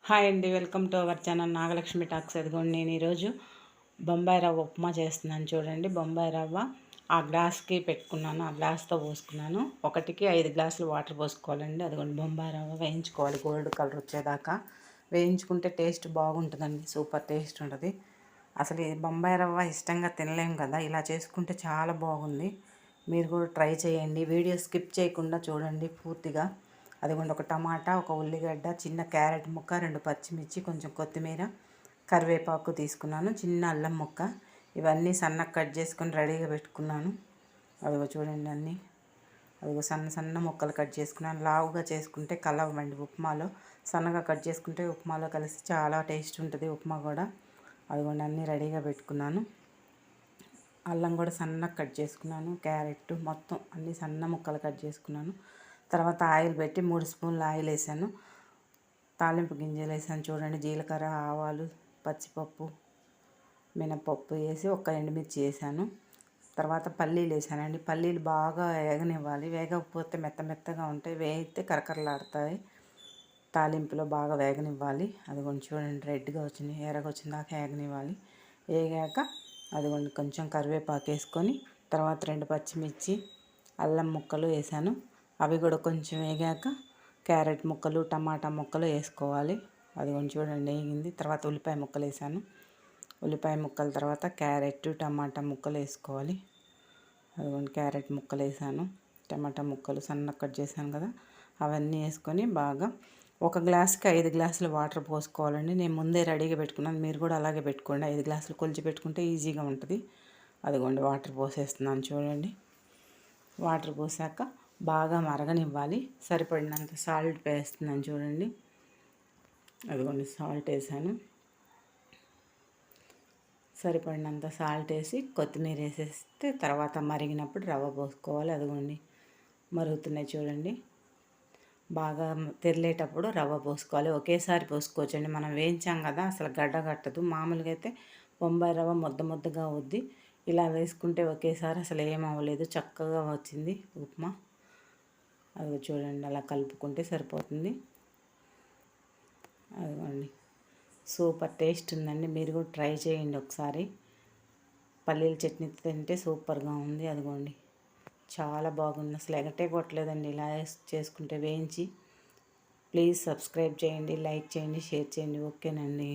Hi అండి, welcome to our channel Nagalakshmi talks. ఎదుగుండి నేను ఈరోజు బొంబాయి రవ్వ ఉప్మా చేస్తున్నాను చూడండి. బొంబాయి రవ్వ ఆ గ్లాస్కి పెట్టుకున్నాను, ఆ గ్లాస్తో పోసుకున్నాను. 1కి 5 గ్లాసులు వాటర్ పోసుకోవాలండి. అదిగోండి బొంబాయి రవ్వ వేయించుకోవాలి గోల్డ్ కలర్ వచ్చేదాకా. వేయించుకుంటే టేస్ట్ బాగుంటుందండి, సూపర్ టేస్ట్ ఉంటుంది. అసలు ఈ బొంబాయి రవ్వ ఇష్టంగా తినలేం కదా, ఇలా చేసుకుంటే చాలా బాగుంది. మీరు కూడా ట్రై చేయండి, వీడియో స్కిప్ చేయకుండా చూడండి పూర్తిగా. అదిగోండి ఒక టమాటా, ఒక ఉల్లిగడ్డ, చిన్న క్యారెట్ ముక్క, 2 పచ్చిమిర్చి, కొంచెం కొత్తిమీర, కరివేపాకు తీసుకున్నాను, చిన్న అల్లం ముక్క. ఇవన్నీ సన్నగా కట్ చేసుకొని రెడీగా పెట్టుకున్నాను. అదిగో చూడండి అన్నీ. అదిగో సన్న సన్న ముక్కలు కట్ చేసుకున్నాను. లావుగా చేసుకుంటే కలవమండి ఉప్మాలో, సన్నగా కట్ చేసుకుంటే ఉప్మాలో కలిసి చాలా టేస్ట్ ఉంటుంది ఉప్మా కూడా. అదిగోండి అన్నీ రెడీగా పెట్టుకున్నాను. అల్లం కూడా సన్నగా కట్ చేసుకున్నాను, క్యారెట్ మొత్తం అన్నీ సన్న ముక్కలు కట్ చేసుకున్నాను. తర్వాత ఆయిల్ పెట్టి 3 స్పూన్లు ఆయిల్ వేసాను. తాలింపు గింజలు వేసాను చూడండి, జీలకర్ర, ఆవాలు, పచ్చిపప్పు, మినపప్పు వేసి ఒక ఎండుమిర్చి వేసాను. తర్వాత పల్లీలు వేసానండి. పల్లీలు బాగా వేగనివ్వాలి, వేగకపోతే మెత్తగా ఉంటాయి, వేగితే కరకరలాడతాయి. తాలింపులో బాగా వేగనివ్వాలి. అదిగోండి చూడండి, రెడ్గా వచ్చింది, ఎర్రగా వచ్చిన దాకా వేగనివ్వాలి. వేగాక అదిగోండి కొంచెం కరివేపాకు వేసుకొని, తర్వాత 2 పచ్చిమిర్చి, అల్లం ముక్కలు వేసాను. అవి కూడా కొంచెం వేగాక క్యారెట్ ముక్కలు, టమాటా ముక్కలు వేసుకోవాలి. అదిగోండి చూడండి వేగింది. తర్వాత ఉల్లిపాయ ముక్కలు వేసాను. ఉల్లిపాయ ముక్కల తర్వాత క్యారెట్, టమాటా ముక్కలు వేసుకోవాలి. అదిగోండి క్యారెట్ ముక్కలు వేసాను, టమాటా ముక్కలు సన్నగా కట్ చేశాను కదా, అవన్నీ వేసుకొని బాగా ఒక గ్లాస్కి 5 గ్లాసులు వాటర్ పోసుకోవాలండి. నేను ముందే రెడీగా పెట్టుకున్నాను, మీరు కూడా అలాగే పెట్టుకోండి. 5 గ్లాసులు కొలిచి పెట్టుకుంటే ఈజీగా ఉంటుంది. అదిగోండి వాటర్ పోసేస్తున్నాను చూడండి. వాటర్ పోసాక బాగా మరగనివ్వాలి. సరిపడినంత సాల్ట్ వేస్తున్నాను చూడండి. అదిగోండి సాల్ట్ వేసాను. సరిపడినంత సాల్ట్ వేసి కొత్తిమీర వేసేస్తే తర్వాత మరిగినప్పుడు రవ్వ పోసుకోవాలి. అదిగోండి మరుగుతున్నాయి చూడండి. బాగా తెరిలేటప్పుడు రవ్వ పోసుకోవాలి. ఒకేసారి పోసుకోవచ్చండి, మనం వేయించాం కదా అసలు గడ్డ కట్టదు. మామూలుగా అయితే బొంబాయి రవ్వ ముద్దగా అవుద్ది. ఇలా వేసుకుంటే ఒకేసారి అసలు ఏం అవ్వలేదు, చక్కగా వచ్చింది ఉప్మా. అది చూడండి అలా కలుపుకుంటే సరిపోతుంది. అదిగోండి సూపర్ టేస్ట్ ఉందండి, మీరు కూడా ట్రై చేయండి ఒకసారి. పల్లీల చట్నీ తింటే సూపర్గా ఉంది. అదిగోండి చాలా బాగుంది, అసలు ఎగటే కొట్టలేదండి ఇలా చేసుకుంటే వేయించి. ప్లీజ్ సబ్స్క్రైబ్ చేయండి, లైక్ చేయండి, షేర్ చేయండి. ఓకేనండి.